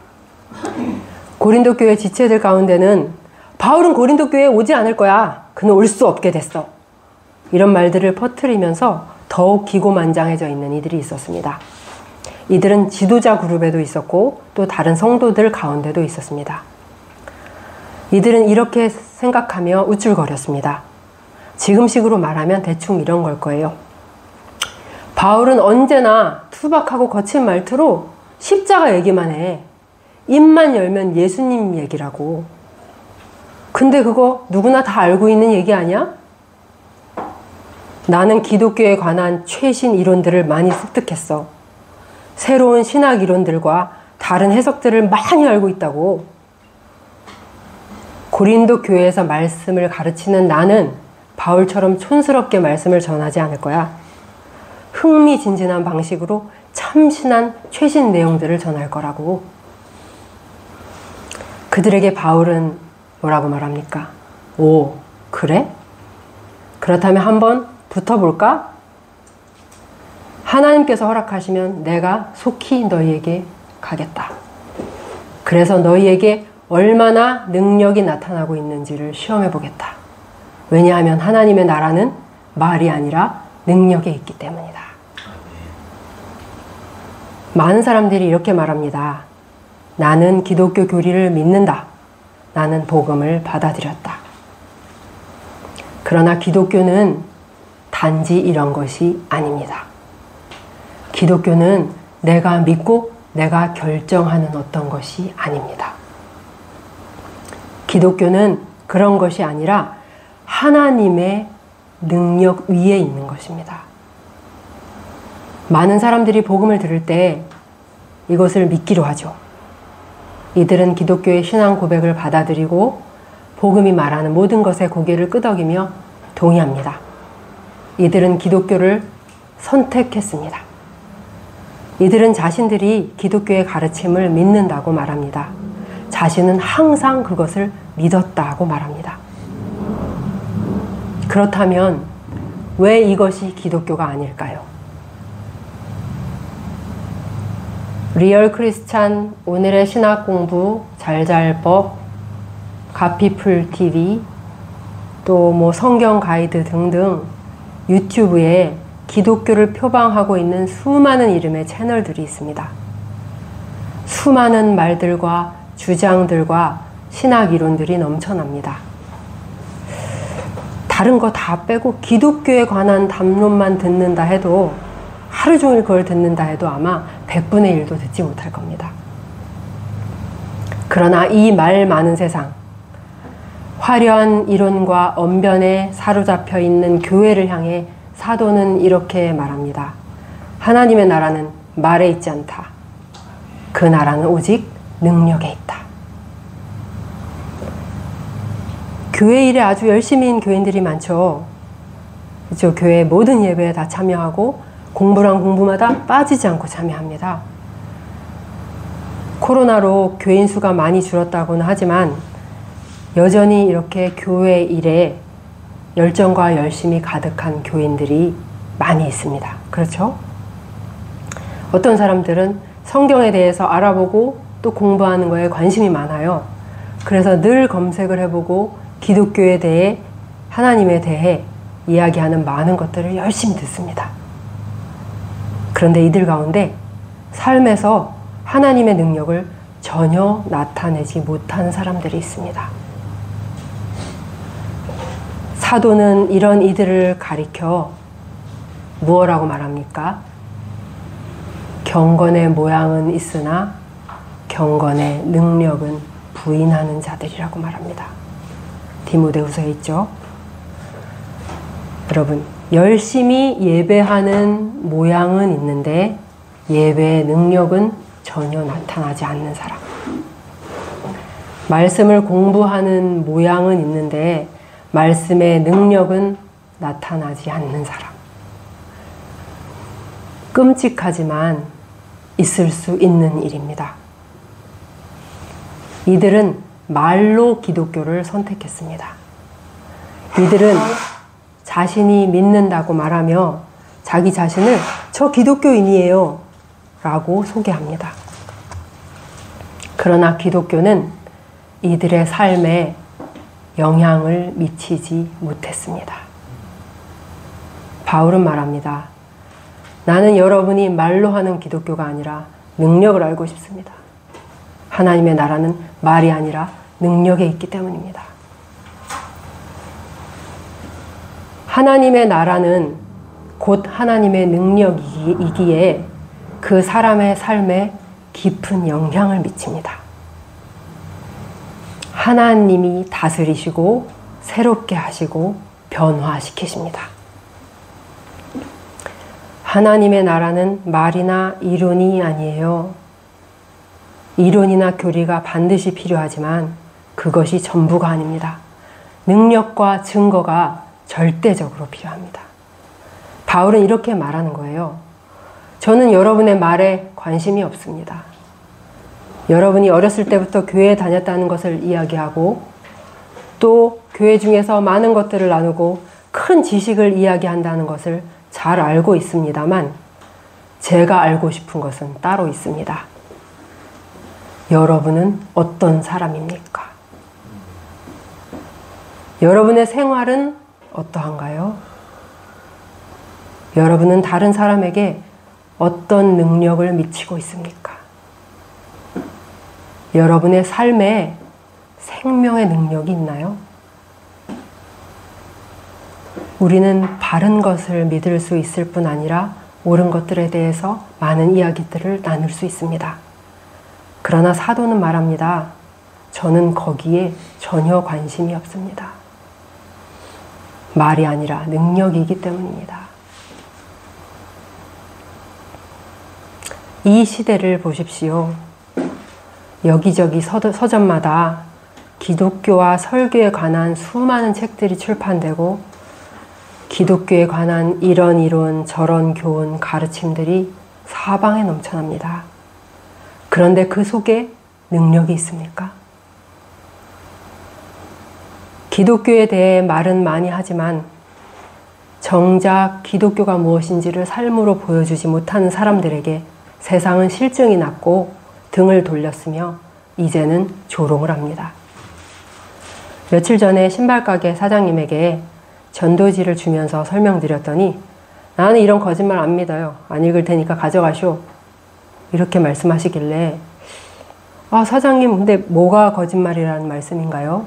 고린도 교회 지체들 가운데는 바울은 고린도 교회에 오지 않을 거야. 그는 올 수 없게 됐어. 이런 말들을 퍼뜨리면서 더욱 기고만장해져 있는 이들이 있었습니다. 이들은 지도자 그룹에도 있었고 또 다른 성도들 가운데도 있었습니다. 이들은 이렇게 생각하며 우쭐거렸습니다. 지금식으로 말하면 대충 이런 걸 거예요. 바울은 언제나 투박하고 거친 말투로 십자가 얘기만 해. 입만 열면 예수님 얘기라고. 근데 그거 누구나 다 알고 있는 얘기 아니야? 나는 기독교에 관한 최신 이론들을 많이 습득했어. 새로운 신학 이론들과 다른 해석들을 많이 알고 있다고. 고린도 교회에서 말씀을 가르치는 나는 바울처럼 촌스럽게 말씀을 전하지 않을 거야. 흥미진진한 방식으로 참신한 최신 내용들을 전할 거라고. 그들에게 바울은 뭐라고 말합니까? 오, 그래? 그렇다면 한번 붙어볼까? 하나님께서 허락하시면 내가 속히 너희에게 가겠다. 그래서 너희에게 얼마나 능력이 나타나고 있는지를 시험해 보겠다. 왜냐하면 하나님의 나라는 말이 아니라 능력에 있기 때문이다. 많은 사람들이 이렇게 말합니다. 나는 기독교 교리를 믿는다. 나는 복음을 받아들였다. 그러나 기독교는 단지 이런 것이 아닙니다. 기독교는 내가 믿고 내가 결정하는 어떤 것이 아닙니다. 기독교는 그런 것이 아니라 하나님의 능력 위에 있는 것입니다. 많은 사람들이 복음을 들을 때 이것을 믿기로 하죠. 이들은 기독교의 신앙 고백을 받아들이고 복음이 말하는 모든 것에 고개를 끄덕이며 동의합니다. 이들은 기독교를 선택했습니다. 이들은 자신들이 기독교의 가르침을 믿는다고 말합니다. 자신은 항상 그것을 믿었다고 말합니다. 그렇다면 왜 이것이 기독교가 아닐까요? 리얼 크리스찬, 오늘의 신학 공부, 잘잘법, 가피풀 TV, 또 뭐 성경 가이드 등등 유튜브에 기독교를 표방하고 있는 수많은 이름의 채널들이 있습니다. 수많은 말들과 주장들과 신학 이론들이 넘쳐납니다. 다른 거 다 빼고 기독교에 관한 담론만 듣는다 해도 하루 종일 그걸 듣는다 해도 아마 100분의 1도 듣지 못할 겁니다. 그러나 이 말 많은 세상, 화려한 이론과 언변에 사로잡혀 있는 교회를 향해 사도는 이렇게 말합니다. 하나님의 나라는 말에 있지 않다. 그 나라는 오직 능력에 있다. 교회 일에 아주 열심인 교인들이 많죠. 그렇죠? 교회 모든 예배에 다 참여하고 공부랑 공부마다 빠지지 않고 참여합니다. 코로나로 교인 수가 많이 줄었다고는 하지만 여전히 이렇게 교회 일에 열정과 열심이 가득한 교인들이 많이 있습니다. 그렇죠? 어떤 사람들은 성경에 대해서 알아보고 또 공부하는 거에 관심이 많아요. 그래서 늘 검색을 해보고 기독교에 대해, 하나님에 대해 이야기하는 많은 것들을 열심히 듣습니다. 그런데 이들 가운데 삶에서 하나님의 능력을 전혀 나타내지 못한 사람들이 있습니다. 사도는 이런 이들을 가리켜 무엇라고 말합니까? 경건의 모양은 있으나 경건의 능력은 부인하는 자들이라고 말합니다. 디모데후서에 있죠. 여러분, 열심히 예배하는 모양은 있는데 예배의 능력은 전혀 나타나지 않는 사람. 말씀을 공부하는 모양은 있는데 말씀의 능력은 나타나지 않는 사람. 끔찍하지만 있을 수 있는 일입니다. 이들은 말로 기독교를 선택했습니다. 이들은 자신이 믿는다고 말하며 자기 자신을 저 기독교인이에요 라고 소개합니다. 그러나 기독교는 이들의 삶에 영향을 미치지 못했습니다. 바울은 말합니다. 나는 여러분이 말로 하는 기독교가 아니라 능력을 알고 싶습니다. 하나님의 나라는 말이 아니라 능력에 있기 때문입니다. 하나님의 나라는 곧 하나님의 능력이기에 그 사람의 삶에 깊은 영향을 미칩니다. 하나님이 다스리시고 새롭게 하시고 변화시키십니다. 하나님의 나라는 말이나 이론이 아니에요. 이론이나 교리가 반드시 필요하지만 그것이 전부가 아닙니다. 능력과 증거가 절대적으로 필요합니다. 바울은 이렇게 말하는 거예요. 저는 여러분의 말에 관심이 없습니다. 여러분이 어렸을 때부터 교회에 다녔다는 것을 이야기하고 또 교회 중에서 많은 것들을 나누고 큰 지식을 이야기한다는 것을 잘 알고 있습니다만 제가 알고 싶은 것은 따로 있습니다. 여러분은 어떤 사람입니까? 여러분의 생활은 어떠한가요? 여러분은 다른 사람에게 어떤 능력을 미치고 있습니까? 여러분의 삶에 생명의 능력이 있나요? 우리는 바른 것을 믿을 수 있을 뿐 아니라 옳은 것들에 대해서 많은 이야기들을 나눌 수 있습니다. 그러나 사도는 말합니다. 저는 거기에 전혀 관심이 없습니다. 말이 아니라 능력이기 때문입니다. 이 시대를 보십시오. 여기저기 서점마다 기독교와 설교에 관한 수많은 책들이 출판되고 기독교에 관한 이런 이론 저런 교훈 가르침들이 사방에 넘쳐납니다. 그런데 그 속에 능력이 있습니까? 기독교에 대해 말은 많이 하지만 정작 기독교가 무엇인지를 삶으로 보여주지 못하는 사람들에게 세상은 실증이 났고 등을 돌렸으며 이제는 조롱을 합니다. 며칠 전에 신발가게 사장님에게 전도지를 주면서 설명드렸더니 나는 이런 거짓말 안 믿어요. 안 읽을 테니까 가져가시오. 이렇게 말씀하시길래 사장님 근데 뭐가 거짓말이라는 말씀인가요?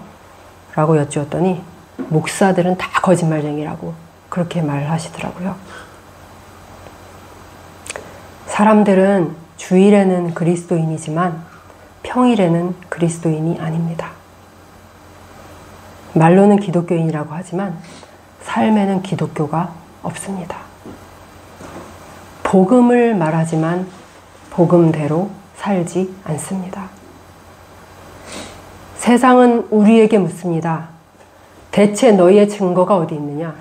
라고 여쭈었더니 목사들은 다 거짓말쟁이라고 그렇게 말하시더라고요. 사람들은 주일에는 그리스도인이지만 평일에는 그리스도인이 아닙니다. 말로는 기독교인이라고 하지만 삶에는 기독교가 없습니다. 복음을 말하지만 복음대로 살지 않습니다. 세상은 우리에게 묻습니다. 대체 너희의 증거가 어디 있느냐?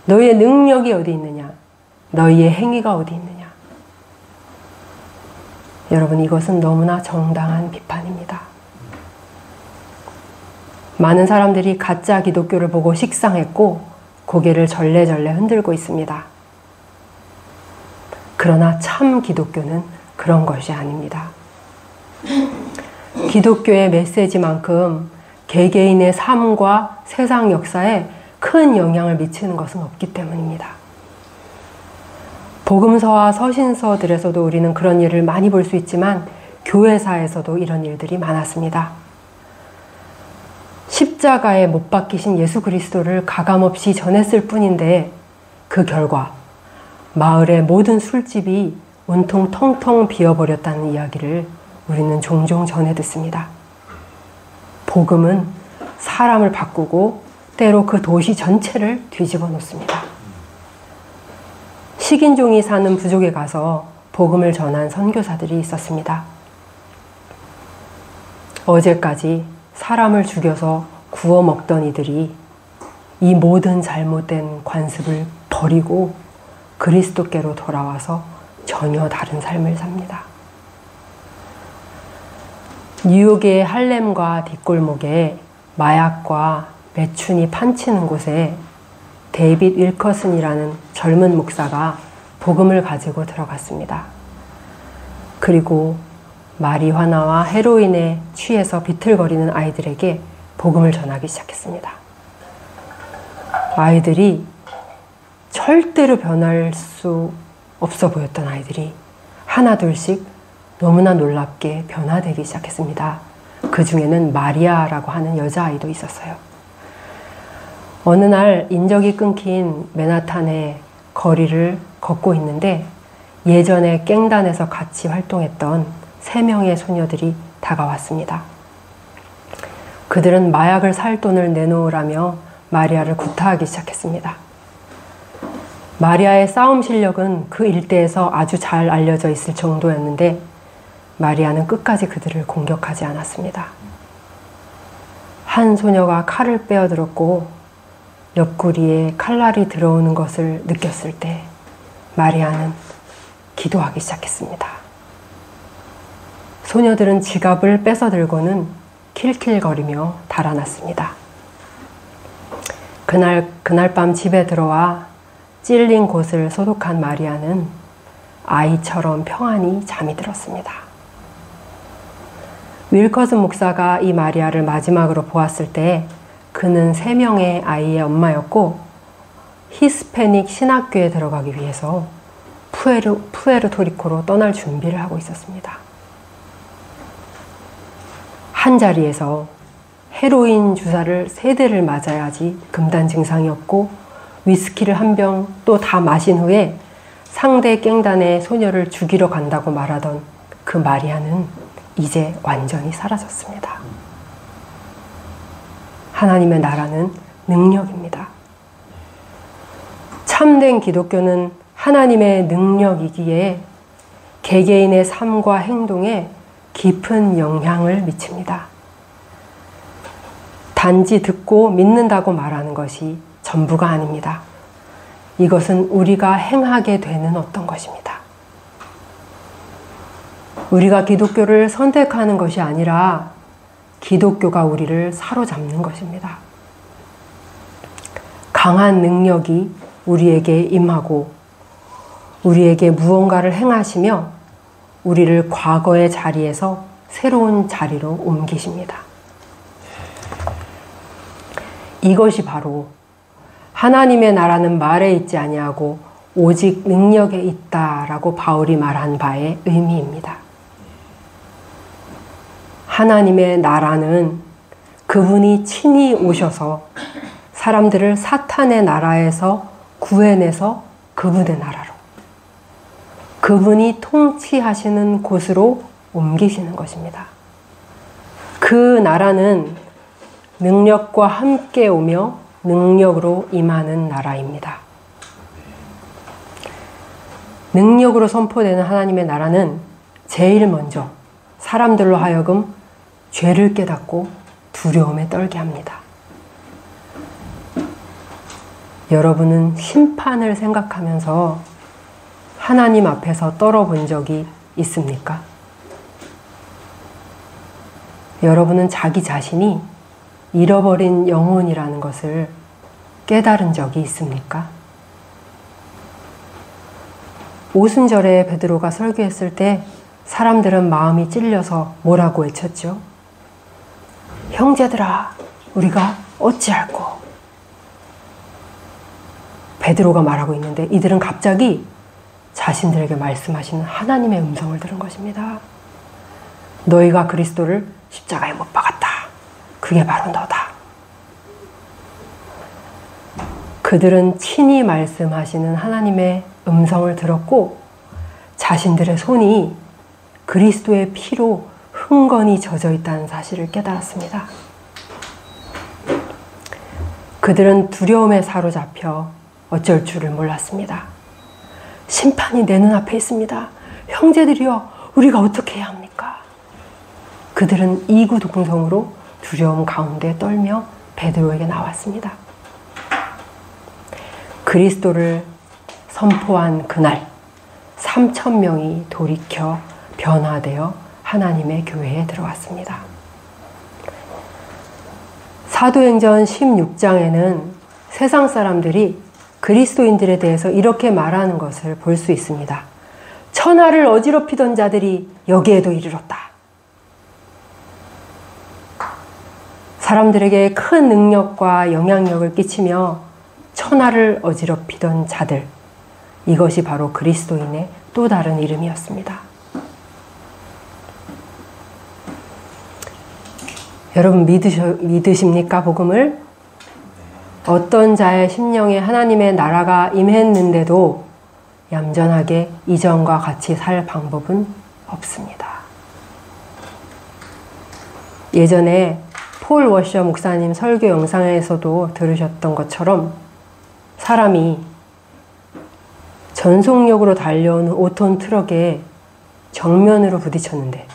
너희의 능력이 어디 있느냐? 너희의 행위가 어디 있느냐? 여러분, 이것은 너무나 정당한 비판입니다. 많은 사람들이 가짜 기독교를 보고 식상했고 고개를 절레절레 흔들고 있습니다. 그러나 참 기독교는 그런 것이 아닙니다. 기독교의 메시지만큼 개개인의 삶과 세상 역사에 큰 영향을 미치는 것은 없기 때문입니다. 복음서와 서신서들에서도 우리는 그런 일을 많이 볼 수 있지만 교회사에서도 이런 일들이 많았습니다. 십자가에 못 박히신 예수 그리스도를 가감없이 전했을 뿐인데 그 결과 마을의 모든 술집이 온통 텅텅 비어버렸다는 이야기를 우리는 종종 전해 듣습니다. 복음은 사람을 바꾸고 때로 그 도시 전체를 뒤집어 놓습니다. 식인종이 사는 부족에 가서 복음을 전한 선교사들이 있었습니다. 어제까지 사람을 죽여서 구워 먹던 이들이 이 모든 잘못된 관습을 버리고 그리스도께로 돌아와서 전혀 다른 삶을 삽니다. 뉴욕의 할렘과 뒷골목에 마약과 매춘이 판치는 곳에 데이빗 윌커슨이라는 젊은 목사가 복음을 가지고 들어갔습니다. 그리고 마리화나와 헤로인에 취해서 비틀거리는 아이들에게 복음을 전하기 시작했습니다. 아이들이 절대로 변할 수 없어 보였던 아이들이 하나 둘씩 너무나 놀랍게 변화되기 시작했습니다. 그 중에는 마리아라고 하는 여자아이도 있었어요. 어느 날 인적이 끊긴 맨하탄의 거리를 걷고 있는데 예전에 갱단에서 같이 활동했던 3명의 소녀들이 다가왔습니다. 그들은 마약을 살 돈을 내놓으라며 마리아를 구타하기 시작했습니다. 마리아의 싸움 실력은 그 일대에서 아주 잘 알려져 있을 정도였는데 마리아는 끝까지 그들을 공격하지 않았습니다. 한 소녀가 칼을 빼어들었고 옆구리에 칼날이 들어오는 것을 느꼈을 때 마리아는 기도하기 시작했습니다. 소녀들은 지갑을 뺏어 들고는 킬킬거리며 달아났습니다. 그날 밤 집에 들어와 찔린 곳을 소독한 마리아는 아이처럼 평안히 잠이 들었습니다. 윌커슨 목사가 이 마리아를 마지막으로 보았을 때 그는 3명의 아이의 엄마였고 히스패닉 신학교에 들어가기 위해서 푸에르토리코로 떠날 준비를 하고 있었습니다. 한 자리에서 헤로인 주사를 3대를 맞아야지 금단 증상이 없고 위스키를 한 병 또 다 마신 후에 상대 깽단의 소녀를 죽이러 간다고 말하던 그 마리아는 이제 완전히 사라졌습니다. 하나님의 나라는 능력입니다. 참된 기독교는 하나님의 능력이기에 개개인의 삶과 행동에 깊은 영향을 미칩니다. 단지 듣고 믿는다고 말하는 것이 전부가 아닙니다. 이것은 우리가 행하게 되는 어떤 것입니다. 우리가 기독교를 선택하는 것이 아니라 기독교가 우리를 사로잡는 것입니다. 강한 능력이 우리에게 임하고 우리에게 무언가를 행하시며 우리를 과거의 자리에서 새로운 자리로 옮기십니다. 이것이 바로 하나님의 나라는 말에 있지 아니하고 오직 능력에 있다라고 바울이 말한 바의 의미입니다. 하나님의 나라는 그분이 친히 오셔서 사람들을 사탄의 나라에서 구해내서 그분의 나라로, 그분이 통치하시는 곳으로 옮기시는 것입니다. 그 나라는 능력과 함께 오며 능력으로 임하는 나라입니다. 능력으로 선포되는 하나님의 나라는 제일 먼저 사람들로 하여금 죄를 깨닫고 두려움에 떨게 합니다. 여러분은 심판을 생각하면서 하나님 앞에서 떨어본 적이 있습니까? 여러분은 자기 자신이 잃어버린 영혼이라는 것을 깨달은 적이 있습니까? 오순절에 베드로가 설교했을 때 사람들은 마음이 찔려서 뭐라고 외쳤죠? 형제들아, 우리가 어찌할꼬? 베드로가 말하고 있는데 이들은 갑자기 자신들에게 말씀하시는 하나님의 음성을 들은 것입니다. 너희가 그리스도를 십자가에 못 박았다. 그게 바로 너다. 그들은 친히 말씀하시는 하나님의 음성을 들었고 자신들의 손이 그리스도의 피로 흥건히 젖어 있다는 사실을 깨달았습니다. 그들은 두려움에 사로잡혀 어쩔 줄을 몰랐습니다. 심판이 내 눈앞에 있습니다. 형제들이여, 우리가 어떻게 해야 합니까? 그들은 이구동성으로 두려움 가운데 떨며 베드로에게 나왔습니다. 그리스도를 선포한 그날 3,000명이 돌이켜 변화되어 하나님의 교회에 들어왔습니다. 사도행전 16장에는 세상 사람들이 그리스도인들에 대해서 이렇게 말하는 것을 볼 수 있습니다. 천하를 어지럽히던 자들이 여기에도 이르렀다. 사람들에게 큰 능력과 영향력을 끼치며 천하를 어지럽히던 자들, 이것이 바로 그리스도인의 또 다른 이름이었습니다. 여러분 믿으십니까? 복음을? 어떤 자의 심령에 하나님의 나라가 임했는데도 얌전하게 이전과 같이 살 방법은 없습니다. 예전에 폴 워셔 목사님 설교 영상에서도 들으셨던 것처럼 사람이 전속력으로 달려오는 5톤 트럭에 정면으로 부딪혔는데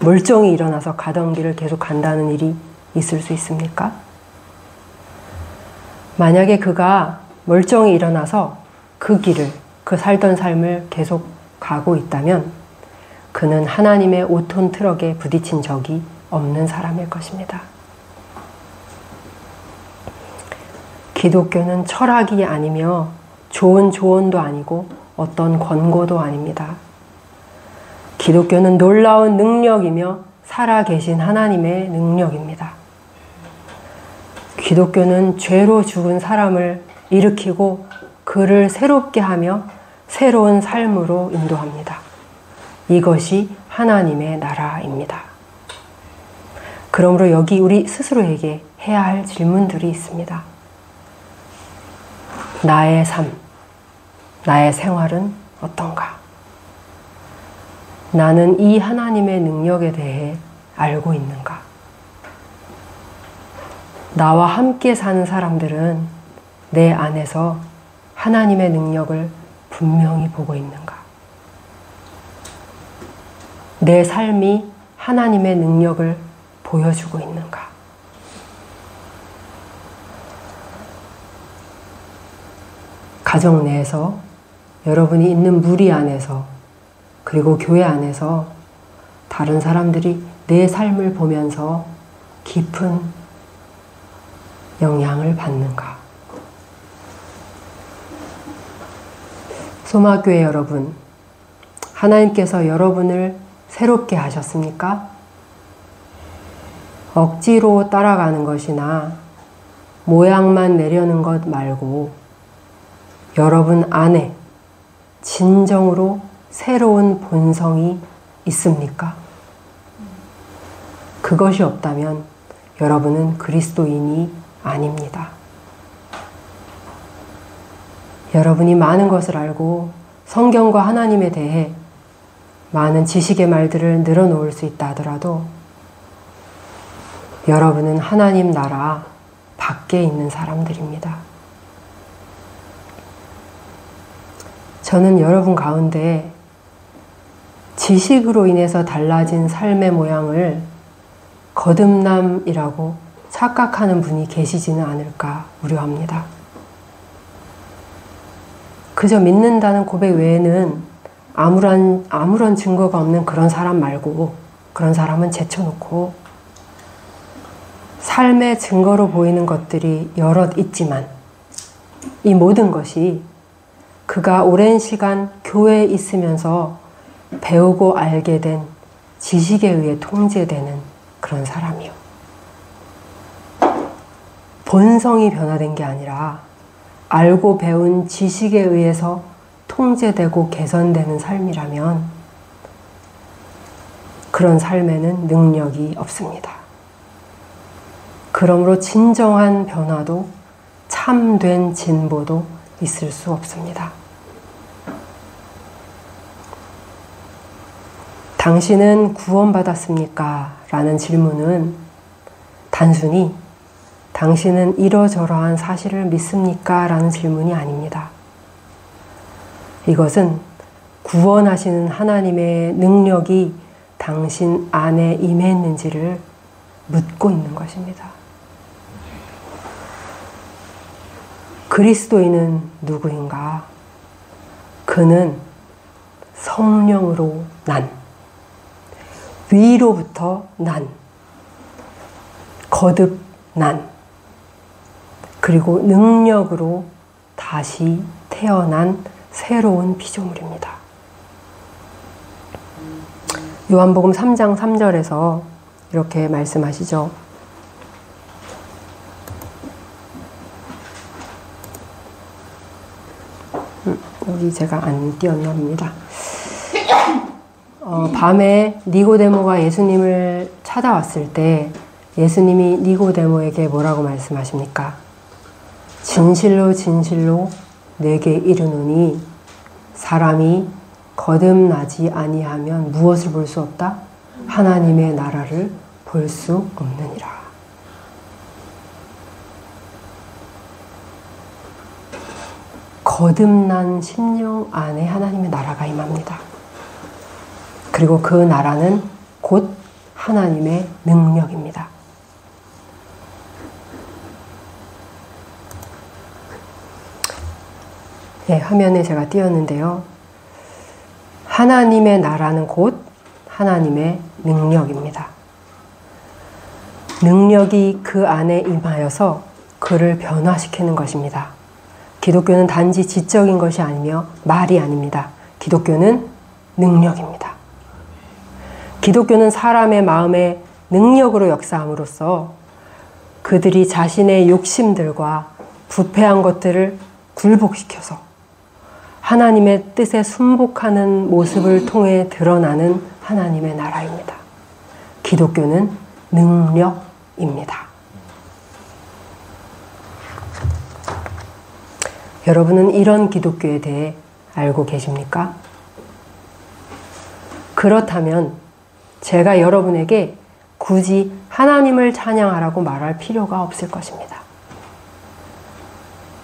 멀쩡히 일어나서 가던 길을 계속 간다는 일이 있을 수 있습니까? 만약에 그가 멀쩡히 일어나서 그 길을, 그 살던 삶을 계속 가고 있다면 그는 하나님의 5톤 트럭에 부딪힌 적이 없는 사람일 것입니다. 기독교는 철학이 아니며 좋은 조언도 아니고 어떤 권고도 아닙니다. 기독교는 놀라운 능력이며 살아계신 하나님의 능력입니다. 기독교는 죄로 죽은 사람을 일으키고 그를 새롭게 하며 새로운 삶으로 인도합니다. 이것이 하나님의 나라입니다. 그러므로 여기 우리 스스로에게 해야 할 질문들이 있습니다. 나의 삶, 나의 생활은 어떤가? 나는 이 하나님의 능력에 대해 알고 있는가? 나와 함께 사는 사람들은 내 안에서 하나님의 능력을 분명히 보고 있는가? 내 삶이 하나님의 능력을 보여주고 있는가? 가정 내에서, 여러분이 있는 무리 안에서, 그리고 교회 안에서 다른 사람들이 내 삶을 보면서 깊은 영향을 받는가? 소마교회 여러분, 하나님께서 여러분을 새롭게 하셨습니까? 억지로 따라가는 것이나 모양만 내려는 것 말고 여러분 안에 진정으로 새로운 본성이 있습니까? 그것이 없다면 여러분은 그리스도인이 아닙니다. 여러분이 많은 것을 알고 성경과 하나님에 대해 많은 지식의 말들을 늘어놓을 수 있다 하더라도 여러분은 하나님 나라 밖에 있는 사람들입니다. 저는 여러분 가운데 지식으로 인해서 달라진 삶의 모양을 거듭남이라고 착각하는 분이 계시지는 않을까 우려합니다. 그저 믿는다는 고백 외에는 아무런 증거가 없는 그런 사람 말고, 그런 사람은 제쳐놓고 삶의 증거로 보이는 것들이 여럿 있지만 이 모든 것이 그가 오랜 시간 교회에 있으면서 배우고 알게 된 지식에 의해 통제되는 그런 사람이요. 본성이 변화된 게 아니라 알고 배운 지식에 의해서 통제되고 개선되는 삶이라면 그런 삶에는 능력이 없습니다. 그러므로 진정한 변화도 참된 진보도 있을 수 없습니다. 당신은 구원받았습니까? 라는 질문은 단순히 당신은 이러저러한 사실을 믿습니까? 라는 질문이 아닙니다. 이것은 구원하시는 하나님의 능력이 당신 안에 임했는지를 묻고 있는 것입니다. 그리스도인은 누구인가? 그는 성령으로 난, 위로부터 난, 거듭 난, 그리고 능력으로 다시 태어난 새로운 피조물입니다. 요한복음 3장 3절에서 이렇게 말씀하시죠. 여기 제가 안 띄었나 봅니다. 밤에 니고데모가 예수님을 찾아왔을 때 예수님이 니고데모에게 뭐라고 말씀하십니까? 진실로 진실로 내게 이르노니 사람이 거듭나지 아니하면 무엇을 볼 수 없다? 하나님의 나라를 볼 수 없느니라. 거듭난 심령 안에 하나님의 나라가 임합니다. 그리고 그 나라는 곧 하나님의 능력입니다. 네, 화면에 제가 띄웠는데요. 하나님의 나라는 곧 하나님의 능력입니다. 능력이 그 안에 임하여서 그를 변화시키는 것입니다. 기독교는 단지 지적인 것이 아니며 말이 아닙니다. 기독교는 능력입니다. 기독교는 사람의 마음에 능력으로 역사함으로써 그들이 자신의 욕심들과 부패한 것들을 굴복시켜서 하나님의 뜻에 순복하는 모습을 통해 드러나는 하나님의 나라입니다. 기독교는 능력입니다. 여러분은 이런 기독교에 대해 알고 계십니까? 그렇다면 제가 여러분에게 굳이 하나님을 찬양하라고 말할 필요가 없을 것입니다.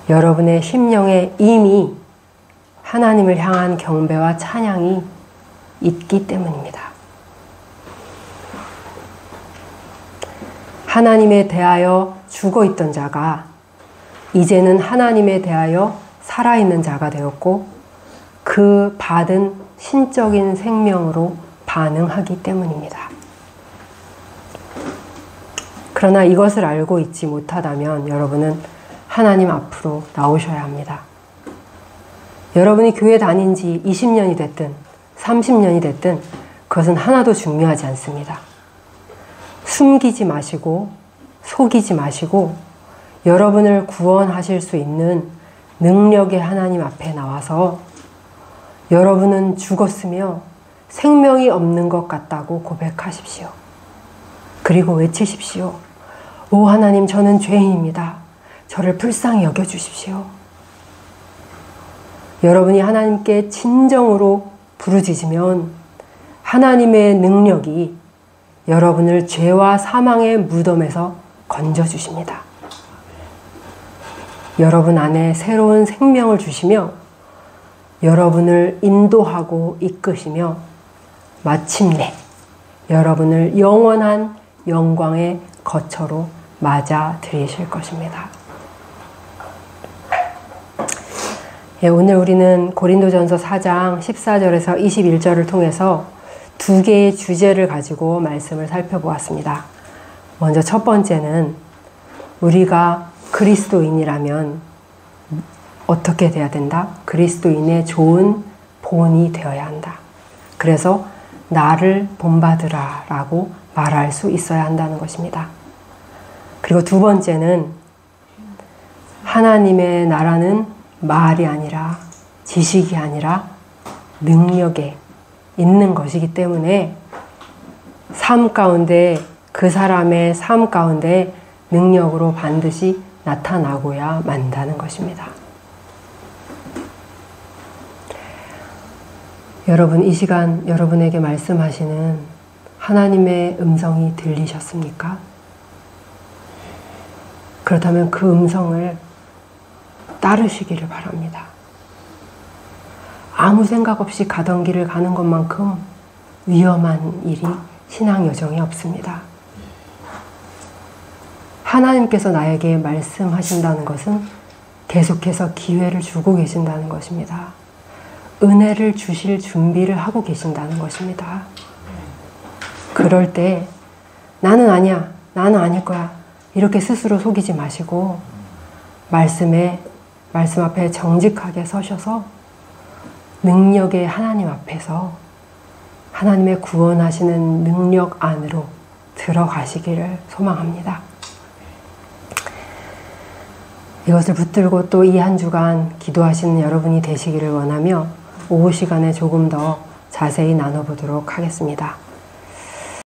여러분의 심령에 이미 하나님을 향한 경배와 찬양이 있기 때문입니다. 하나님에 대하여 죽어있던 자가 이제는 하나님에 대하여 살아있는 자가 되었고 그 받은 신적인 생명으로 반응하기 때문입니다. 그러나 이것을 알고 있지 못하다면 여러분은 하나님 앞으로 나오셔야 합니다. 여러분이 교회 다닌 지 20년이 됐든 30년이 됐든 그것은 하나도 중요하지 않습니다. 숨기지 마시고 속이지 마시고 여러분을 구원하실 수 있는 능력의 하나님 앞에 나와서 여러분은 죽었으며 생명이 없는 것 같다고 고백하십시오. 그리고 외치십시오. 오 하나님, 저는 죄인입니다. 저를 불쌍히 여겨주십시오. 여러분이 하나님께 진정으로 부르짖으면 하나님의 능력이 여러분을 죄와 사망의 무덤에서 건져주십니다. 여러분 안에 새로운 생명을 주시며 여러분을 인도하고 이끄시며 마침내 여러분을 영원한 영광의 거처로 맞아 들이실 것입니다. 오늘 우리는 고린도전서 4장 14절에서 21절을 통해서 두 개의 주제를 가지고 말씀을 살펴보았습니다. 먼저 첫 번째는 우리가 그리스도인이라면 어떻게 돼야 된다? 그리스도인의 좋은 본이 되어야 한다. 그래서 나를 본받으라 라고 말할 수 있어야 한다는 것입니다. 그리고 두 번째는 하나님의 나라는 말이 아니라 지식이 아니라 능력에 있는 것이기 때문에 삶 가운데 그 사람의 삶 가운데 능력으로 반드시 나타나고야 만다는 것입니다. 여러분, 이 시간 여러분에게 말씀하시는 하나님의 음성이 들리셨습니까? 그렇다면 그 음성을 따르시기를 바랍니다. 아무 생각 없이 가던 길을 가는 것만큼 위험한 일이 신앙 여정에 없습니다. 하나님께서 나에게 말씀하신다는 것은 계속해서 기회를 주고 계신다는 것입니다. 은혜를 주실 준비를 하고 계신다는 것입니다. 그럴 때 나는 아니야, 나는 아닐 거야 이렇게 스스로 속이지 마시고 말씀 앞에 정직하게 서셔서 능력의 하나님 앞에서 하나님의 구원하시는 능력 안으로 들어가시기를 소망합니다. 이것을 붙들고 또 이 한 주간 기도하시는 여러분이 되시기를 원하며 오후 시간에 조금 더 자세히 나눠보도록 하겠습니다.